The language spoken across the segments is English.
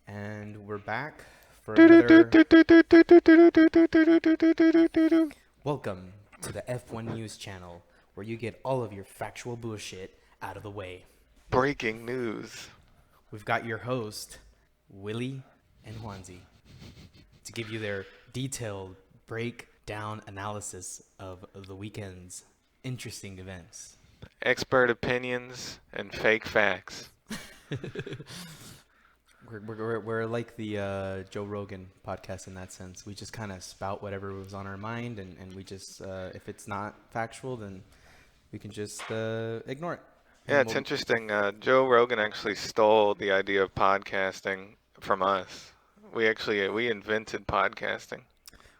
And we're back for another. Welcome to the F1 News channel, where you get all of your factual bullshit out of the way. Breaking news. We've got your host, Willie and Juanzi, to give you their detailed breakdown analysis of the weekend's interesting events. Expert opinions and fake facts. We're like the Joe Rogan podcast in that sense. We just kind of spout whatever was on our mind, and we just, if it's not factual, then we can just ignore it. Yeah, And it's interesting. Joe Rogan actually stole the idea of podcasting from us. We invented podcasting.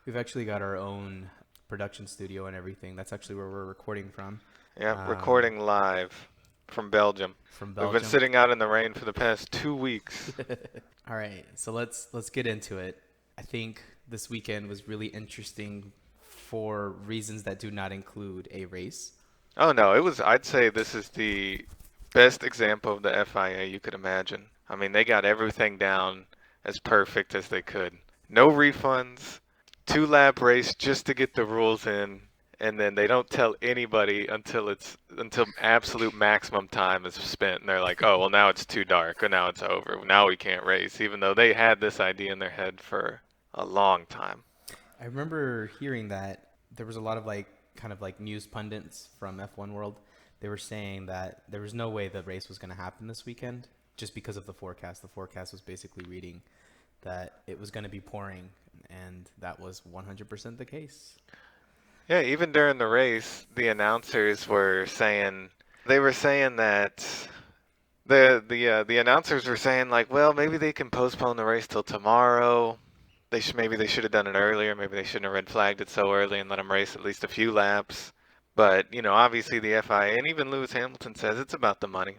we've actually got our own production studio and everything. That's actually where we're recording from. Yeah, Um, recording live from Belgium. from We've been Belgium. sitting out in the rain for the past 2 weeks. All right, so let's get into it. I think this weekend was really interesting for reasons that do not include a race. Oh no, I'd say this is the best example of the FIA you could imagine. I mean, they got everything down as perfect as they could. No refunds, two-lap race just to get the rules in, and then they don't tell anybody until absolute maximum time is spent, and they're like, "Oh, well now it's too dark, or now it's over. Now we can't race," even though they had this idea in their head for a long time. I remember hearing that there was a lot of kind of like news pundits from F1 world. They were saying that there was no way the race was going to happen this weekend just because of the forecast. The forecast was basically reading that it was going to be pouring, and that was 100% the case. Yeah, even during the race, the announcers were saying that the announcers were saying like, well, maybe they can postpone the race till tomorrow. Maybe they should have done it earlier. Maybe they shouldn't have red flagged it so early and let them race at least a few laps. But obviously the FIA and even Lewis Hamilton says it's about the money.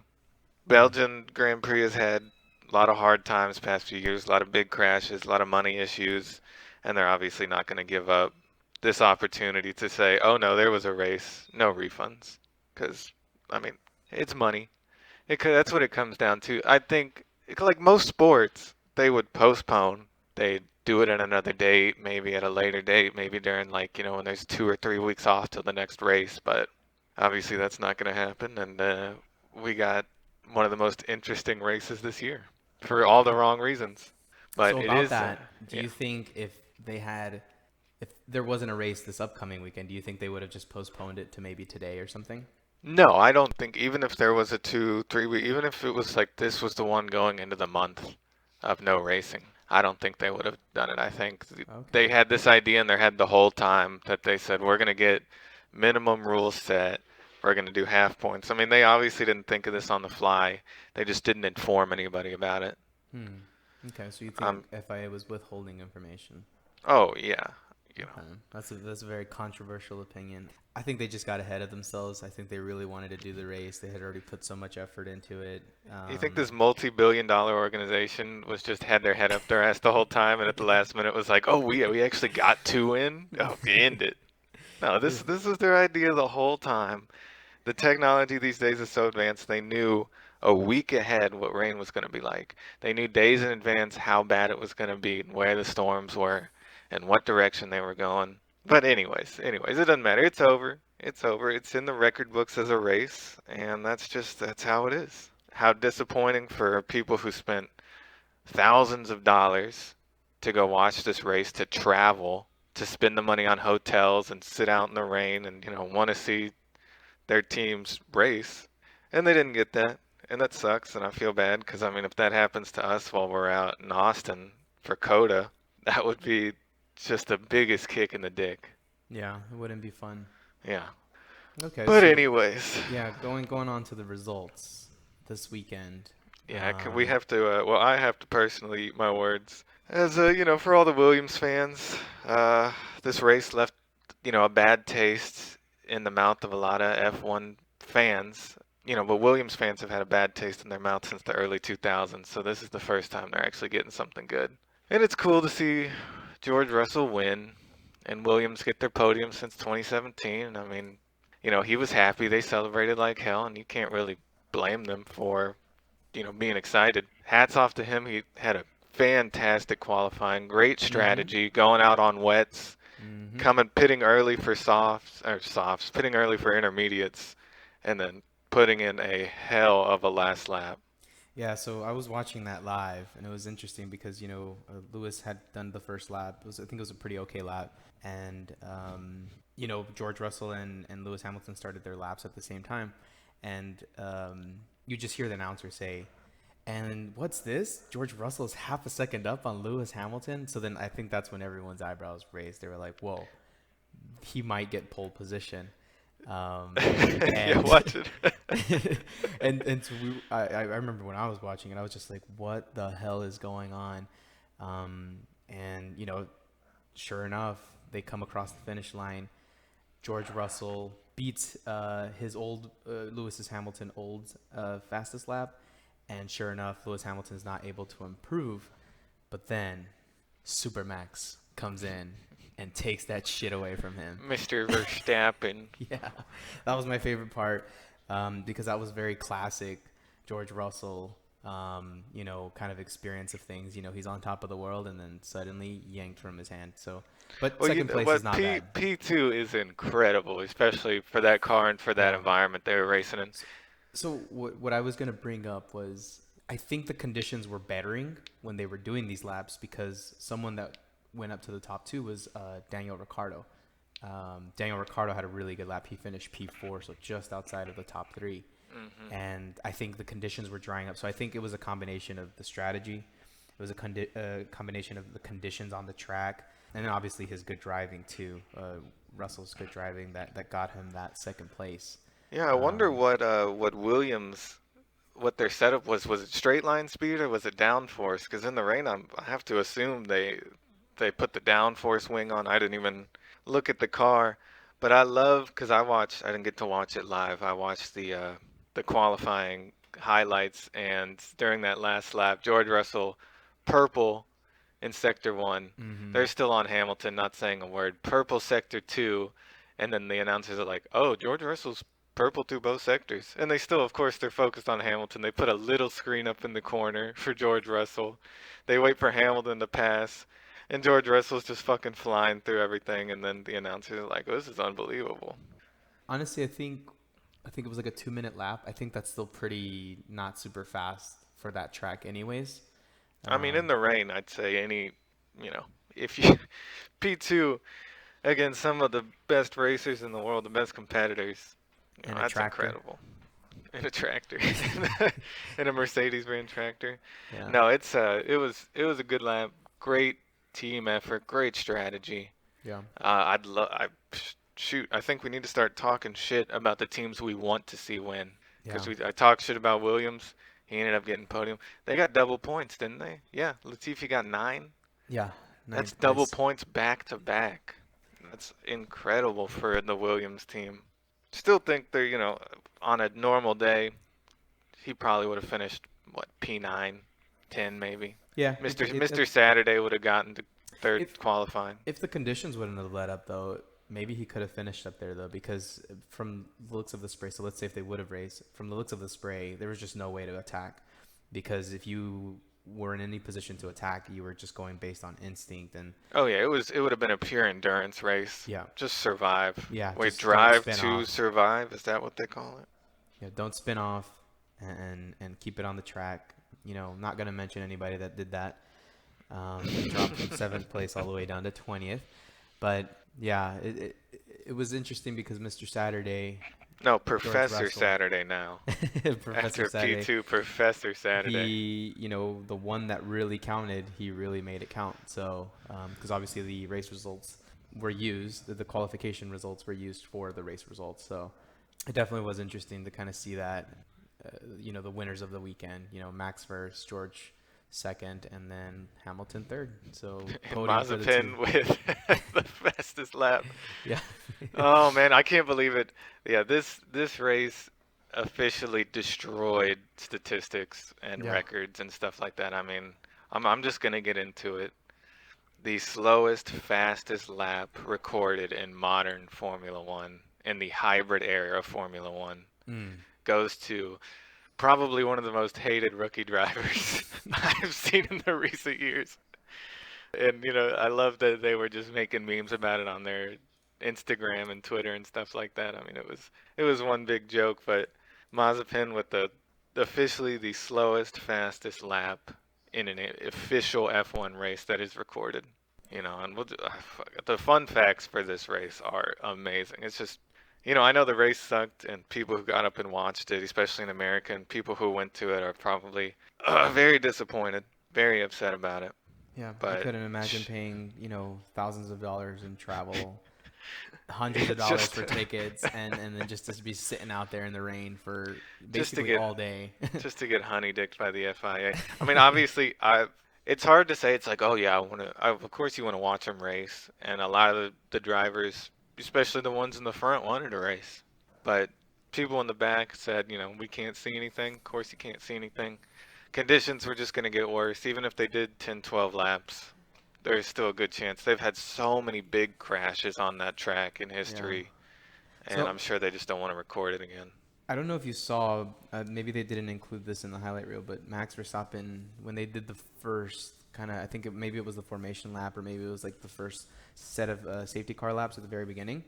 Yeah. Belgian Grand Prix has had a lot of hard times past few years, a lot of big crashes, a lot of money issues, and they're obviously not going to give up this opportunity to say, oh no, there was a race, no refunds. Because, I mean, it's money. That's what it comes down to. I think, like most sports, they would postpone. They'd do it at another date, maybe at a later date, maybe during, like, when there's 2 or 3 weeks off till the next race. But obviously that's not going to happen. And we got one of the most interesting races this year for all the wrong reasons. So But it about is, that, do yeah. you think if there wasn't a race this upcoming weekend, do you think they would have just postponed it to maybe today or something? No, I don't think, even if there was a 2, 3 week, even if it was like this was the one going into the month of no racing, I don't think they would have done it. I think they Okay. had this idea in their head the whole time that they said, we're going to get minimum rules set. We're going to do half points. I mean, they obviously didn't think of this on the fly. They just didn't inform anybody about it. Hmm. Okay, so you Um, think FIA was withholding information? oh yeah, you know. Okay, that's a very controversial opinion. I think they just got ahead of themselves. I think they really wanted to do the race. They had already put so much effort into it. You think this multi-billion-dollar organization was just had their head up their ass the whole time, and at the last minute was like, "Oh, we actually got two in. Oh, end it." No, this This- this was their idea the whole time. The technology these days is so advanced. They knew a week ahead what rain was going to be like. They knew days in advance how bad it was going to be, and where the storms were, and what direction they were going. But anyways, it doesn't matter. It's over. It's over. It's in the record books as a race, and that's how it is. How disappointing for people who spent thousands of dollars to go watch this race, to travel, to spend the money on hotels and sit out in the rain and want to see their team's race, and they didn't get that, and that sucks. And I feel bad because I mean, if that happens to us while we're out in Austin for Coda, that would be just the biggest kick in the dick. yeah, it wouldn't be fun. Yeah. Okay, But so anyways, yeah, going on to the results this weekend. yeah, we Um, have to. Well, I have to personally eat my words. As for all the Williams fans, this race left a bad taste in the mouth of a lot of F1 fans. But Williams fans have had a bad taste in their mouth since the early 2000s, so this is the first time they're actually getting something good. And it's cool to see George Russell win and Williams get their podium since 2017. I mean, he was happy. They celebrated like hell, and you can't really blame them for being excited. Hats off to him. He had a fantastic qualifying, great Mm-hmm. strategy, going out on wets, Mm-hmm. pitting early for softs, pitting early for intermediates, and then putting in a hell of a last lap. Yeah, so I was watching that live, and it was interesting because Lewis had done the first lap. I think it was a pretty okay lap, and George Russell and Lewis Hamilton started their laps at the same time, and you just hear the announcer say, "And what's this? George Russell's half a second up on Lewis Hamilton." So then I think that's when everyone's eyebrows raised. They were like, "Whoa, he might get pole position." Um, Yeah, and watch it. and so I remember when I was watching it, I was just like, what the hell is going on? And sure enough, they come across the finish line. George Russell beats his old Lewis's Hamilton old fastest lap, and sure enough, Lewis Hamilton is not able to improve. But then Supermax comes in and takes that shit away from him. Mr. Verstappen. Yeah, that was my favorite part because that was very classic George Russell, kind of experience of things. He's on top of the world and then suddenly yanked from his hand. So, but Well, second place is but not bad. P2 is incredible, especially for that car and for that Yeah. environment they were racing in. So what I was gonna bring up was I think the conditions were bettering when they were doing these laps because someone that went up to the top two was Daniel Ricciardo. Daniel Ricciardo had a really good lap. He finished P4, so just outside of the top three. Hmm. And I think the conditions were drying up. So I think it was a combination of the strategy. It was a combination of the conditions on the track, and then obviously his good driving too. Russell's good driving that got him that second place. Yeah, I wonder Um, what Williams what their setup was. Was it straight line speed or was it downforce? Because in the rain, I have to assume they put the downforce wing on. I didn't even look at the car, but I love because I didn't get to watch it live. I watched the qualifying highlights, and during that last lap, George Russell, purple in sector one. hmm They're still on Hamilton, not saying a word. Purple sector two, and then the announcers are like, "Oh, George Russell's purple through both sectors." And they still, of course, they're focused on Hamilton. They put a little screen up in the corner for George Russell. They wait for Hamilton to pass, and George Russell's just fucking flying through everything. And then the announcers are like, "Oh, this is unbelievable." Honestly, I think it was like a 2 minute lap. I think that's still pretty not super fast for that track, anyways. I mean, in Um, the rain, I'd say you know, if you P2 against some of the best racers in the world, the best competitors, and a that's tractor. incredible. In a tractor, in a Mercedes-Benz tractor. Yeah. No, it was a good lap. Great team effort, great strategy. Yeah. I'd love. I shoot. I think we need to start talking shit about the teams we want to see win. Yeah. Because I talked shit about Williams. He ended up getting podium. They got double points, didn't they? Yeah. Latifi got 9. Yeah. That's Ninth double place. points back to back. That's incredible for the Williams team. Still think they're, on a normal day, he probably would have finished, what, P9, 10 maybe. Yeah. Mr. Saturday would have gotten to third If qualifying. if the conditions wouldn't have let up though, maybe he could have finished up there though because from the looks of the spray. So let's say if they would have raced, from the looks of the spray, there was just no way to attack because if you were in any position to attack, you were just going based on instinct and Oh yeah, it would have been a pure endurance race. yeah, Just survive. yeah. Wait, Just don't drive spin to off. survive? Is that what they call it? Yeah, don't spin off and keep it on the track. Not gonna mention anybody that did that. That dropped from seventh place all the way down to 20th. But yeah, it was interesting because Mr. Saturday, No, George Professor Russell, Saturday now. Professor After Saturday, P2, Professor Saturday. the one that really counted, he really made it count. So, because obviously the race results were used, the qualification results were used for the race results. So, it definitely was interesting to kind of see that, the winners of the weekend, Max first, George second, and then Hamilton third. So, And podium for the two. Mazepin with the fastest lap. Yeah. Oh man, I can't believe it. Yeah, this race officially destroyed statistics and Yeah. records and stuff like that. I mean, I'm just gonna get into it. The slowest, fastest lap recorded in modern Formula One in the hybrid era of Formula One Mm. goes to probably one of the most hated rookie drivers I've seen in the recent years. And I love that they were just making memes about it on their Instagram and Twitter and stuff like that. I mean, it was one big joke, but Mazepin with the officially the slowest, fastest lap in an official F1 race that is recorded. And the fun facts for this race are amazing. It's just, I know the race sucked, and people who got up and watched it, especially in America, and people who went to it are probably very disappointed, very upset about it. Yeah, I But couldn't imagine paying, thousands of dollars in travel, hundreds of it's dollars just for tickets, and then just to be sitting out there in the rain for just to basically get all day. just to get honey dicked by the FIA. I mean, obviously, it's hard to say. It's like, oh yeah, of course you want to watch them race, and a lot of the drivers, especially the ones in the front, wanted to race, but people in the back said, we can't see anything. Of course, you can't see anything. Conditions were just going to get worse. Even if they did 10, 12 laps, there's still a good chance. They've had so many big crashes on that track in Yeah. history, and So I'm sure they just don't want to record it again. I don't know if you saw, maybe they didn't include this in the highlight reel, but Max Verstappen, when they did the first kind of, I think maybe it was the formation lap, or maybe it was like the first set of safety car laps at the very beginning.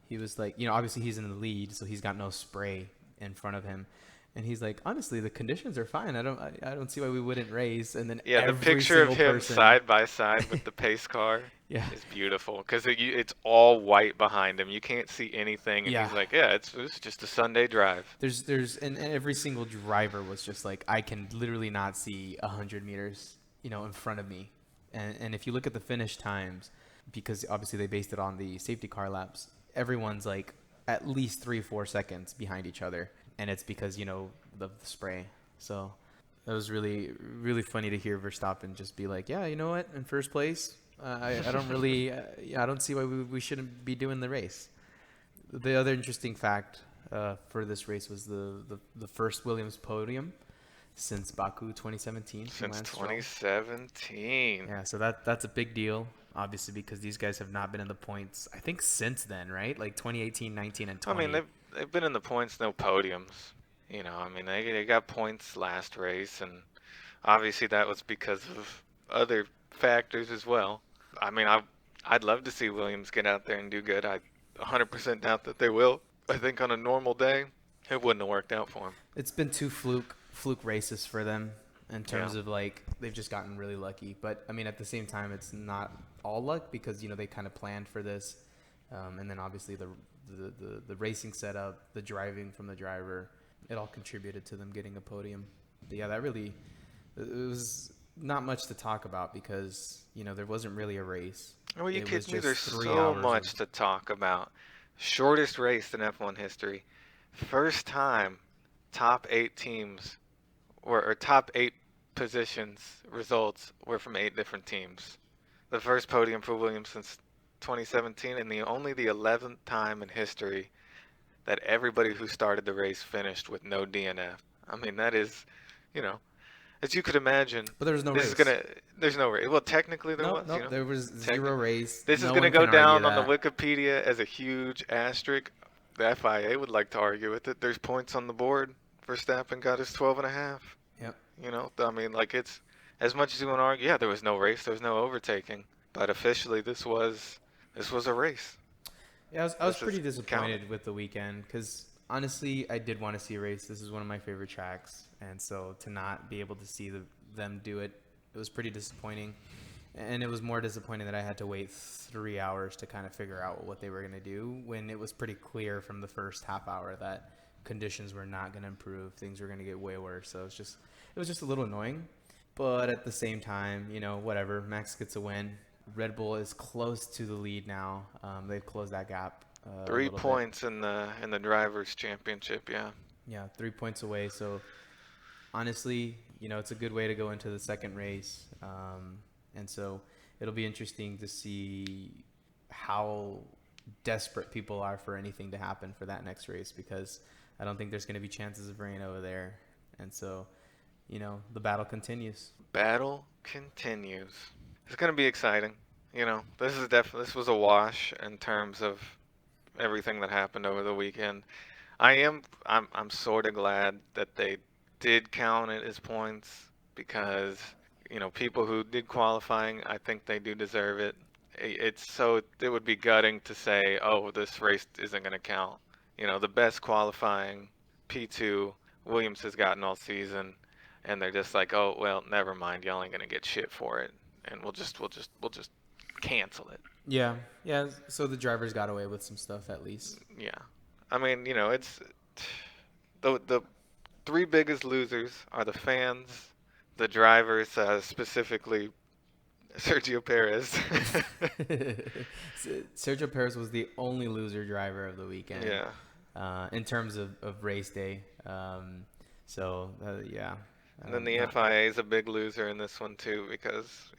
He was like, obviously he's in the lead, so he's got no spray in front of him. And he's like, honestly, the conditions are fine. I don't see why we wouldn't race. And then Yeah, the every picture of single him person, side by side with the pace car yeah, is beautiful because it's all white behind him. You can't see anything, and yeah. he's like, "Yeah, it's just a Sunday drive." And every single driver was just like, I can literally not see 100 meters, in front of me. And if you look at the finish times, because obviously they based it on the safety car laps, everyone's like at least 3-4 seconds behind each other, and it's because the spray. So that was really really funny to hear Verstappen just be like, yeah, you know what, in first place, I don't really I don't see why we shouldn't be doing the race. The other interesting fact for this race was the first Williams podium since Baku 2017 from Since Lance Stroll. 2017. Yeah, so that's a big deal, obviously, because these guys have not been in the points, I think, since then, right? Like 2018, 19, and I 20. mean, they've been in the points, no podiums. I mean, they got points last race, and obviously that was because of other factors as well. I mean, I'd love to see Williams get out there and do good. I 100% doubt that they will. I think on a normal day, it wouldn't have worked out for him. It's been two fluke races for them in terms Yeah. of like they've just gotten really lucky. But I mean, at the same time, it's not all luck because they kind of planned for this, and then obviously the racing setup, the driving from the driver, it all contributed to them getting a podium. But yeah, it was not much to talk about because there wasn't really a race. Are you It was kidding me? just There's 3 so hours much of to talk about. Shortest race in F1 history. First time top 8 teams or top 8 positions results were from 8 different teams. The first podium for Williams since 2017, and only the 11th time in history that everybody who started the race finished with no DNF. I mean, that is, you know, as you could imagine, but there was no this is race. gonna. There's no race. Well, technically there Nope, was. nope. There was zero Technically, race. this is No gonna one go can argue down on the that. Wikipedia as a huge asterisk. The FIA would like to argue with it. There's points on the board. Verstappen got his 12 and a half. Yep. I mean, like it's as much as you want to argue. Yeah, there was no race. There was no overtaking. But officially, this was a race. Yeah, I was This is pretty counted. disappointed with the weekend because honestly, I did want to see a race. This is one of my favorite tracks, and so to not be able to see them do it, it was pretty disappointing. And it was more disappointing that I had to wait 3 hours to kind of figure out what they were going to do when it was pretty clear from the first half hour that conditions were not going to improve. Things were going to get way worse. So it was just a little annoying. But at the same time, whatever. Max gets a win. Red Bull is close to the lead now. They've closed that gap a Three little bit. points in the drivers' championship. Yeah. Yeah, 3 points away. So honestly, it's a good way to go into the second race. And so it'll be interesting to see how desperate people are for anything to happen for that next race because I don't think there's going to be chances of rain over there. And so, the battle continues. Battle continues. It's gonna be exciting. This was a wash in terms of everything that happened over the weekend. I'm sort of glad that they did count it as points because, people who did qualifying, I think they do deserve it. It would be gutting to say, oh, this race isn't going to count. The best qualifying P2 Williams has gotten all season, and they're just like, oh, well, never mind, y'all ain't going to get shit for it, and we'll just cancel it. Yeah, yeah. So the drivers got away with some stuff at least. Yeah. I mean, it's the three biggest losers are the fans, the drivers, specifically Sergio Perez. Sergio Perez was the only loser driver of the weekend. Yeah. In terms of race day. Yeah. And then the FIA is a big loser in this one too because,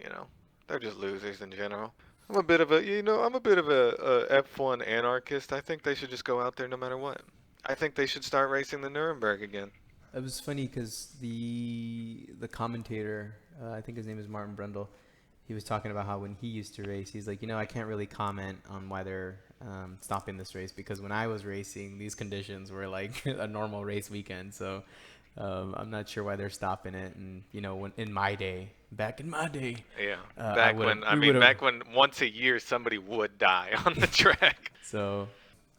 they're just losers in general. I'm a bit of a F1 anarchist. I think they should just go out there no matter what. I think they should start racing the Nuremberg again. It was funny because the commentator, I think his name is Martin Brundle, he was talking about how when he used to race, he's like, I can't really comment on why they're stopping this race because when I was racing, these conditions were like a normal race weekend. So I'm not sure why they're stopping it. And back in my day, Yeah, back when once a year somebody would die on the track. So,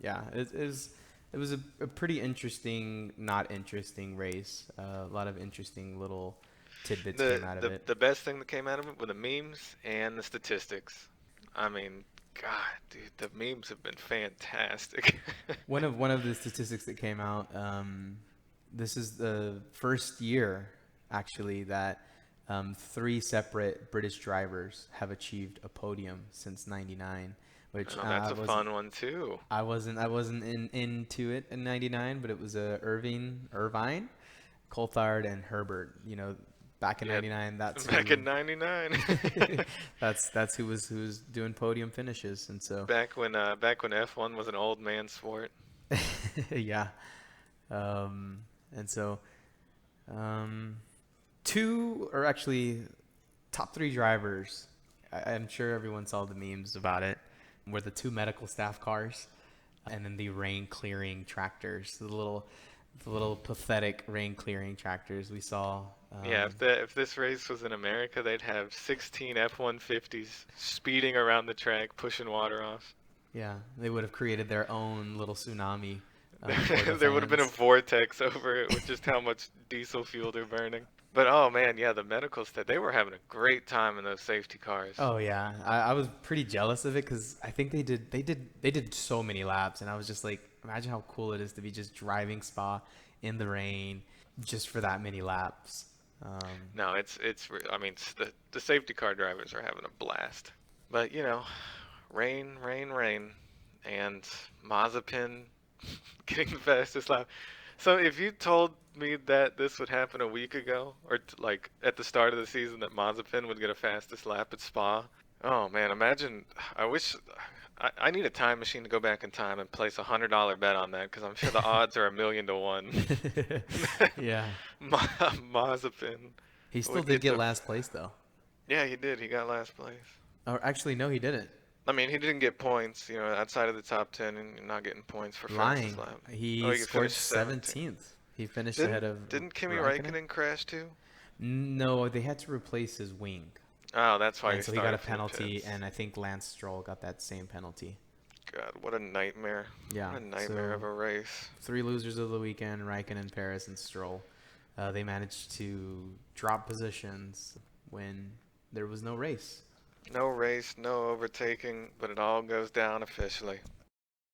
yeah, it was a pretty interesting, not interesting race. A lot of interesting little tidbits came out of it. The best thing that came out of it were the memes and the statistics. I mean, God, dude, the memes have been fantastic. One of the statistics that came out, this is the first year, actually, that 3 separate British drivers have achieved a podium since '99. Which that's a fun one too. I wasn't into it in '99, but it was Irvine, Coulthard, and Herbert. Back in '99. In '99. that's who was doing podium finishes, and so back when F1 was an old man sport. Yeah, and so top 3 drivers. I'm sure everyone saw the memes about it. Were the 2 medical staff cars, and then the rain clearing tractors, the little pathetic rain clearing tractors we saw. Yeah, if this race was in America, they'd have 16 F-150s speeding around the track, pushing water off. Yeah, they would have created their own little tsunami. There would have been a vortex over it with just how much diesel fuel they're burning. But oh man, yeah, the medical staff, they were having a great time in those safety cars. Oh yeah, I was pretty jealous of it because I think they did so many laps, and I was just like, imagine how cool it is to be just driving Spa in the rain just for that many laps. No, I mean, the safety car drivers are having a blast. But rain, and Mazepin getting the fastest lap. So if you told me that this would happen a week ago, or like at the start of the season that Mazepin would get a fastest lap at Spa, oh man, imagine. I need a time machine to go back in time and place $100 bet on that because I'm sure the odds are 1,000,000 to 1. Yeah. Mazepin. He still did get last place though. Yeah, he did. He got last place. Or actually, no, he didn't. I mean, he didn't get points, outside of the top 10 and not getting points for fastest lap. He scored 17th. He finished ahead of Didn't Kimi Raikkonen crash too? No, they had to replace his wing. Oh, that's why. So he got a penalty, and I think Lance Stroll got that same penalty. God, what a nightmare. Yeah. What a nightmare of a race. 3 losers of the weekend, Raikkonen, Perez, and Stroll. They managed to drop positions when there was no race. No race, no overtaking, but it all goes down officially.